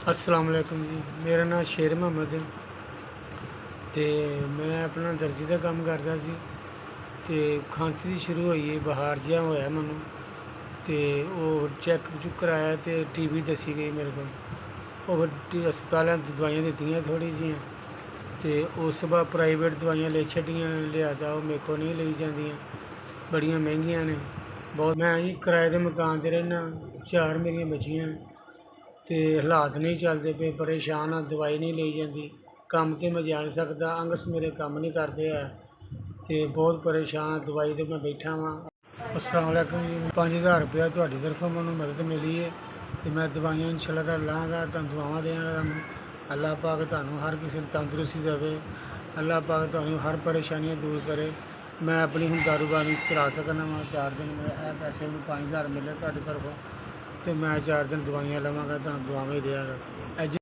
अस्सलाम वालेकुम जी। मेरा नाम शेर मुहम्मद है ते मैं अपना दर्जी का काम करता सी ते खांसी शुरू हुई है, बुखार जिहा होया मैनू ते चैक चुक कराया तो टीबी दसी गई मेरे को। हस्पताल दवाइयां दित्तियां थोड़ी जियां ते उस बाद प्राइवेट दवाइयां ले छड्डियां, लिया जाओ मेरे को नहीं ली जांदियां, बड़ियां महंगियां ने बहुत। मैं जी किराए के मकान ते रहना, 4 मेरियां बच्चियां ते हालात नहीं चलते पे, परेशान हाँ, दवाई नहीं ली जाती, काम तो मैं जा नहीं सकता, अंगस मेरे काम नहीं करते है तो बहुत परेशान, दवाई तो मैं बैठा वहाँ। अस्सलाम वालेकुम जी। 5000 रुपया तुहाडी तरफों मैनूं मदद मिली है तो मैं दवाइयां इंशाअल्लाह ताला लाँगा, तुहानूं दुआवां देंगा। अल्लाह पाक तुहानूं हर किसी नूं तंदुरुस्ती देवे, अल्लाह पाक तुहानूं हर परेशानियां दूर करे। मैं अपनी हुण कारोबारी चला सकना वा। 4 दिन मेरे पैसे 5000 मिले तुहाडी तरफों तो मैं 4 दिन दवाइयां लवांगा, तुहानूं दुआवां ही देआंगा।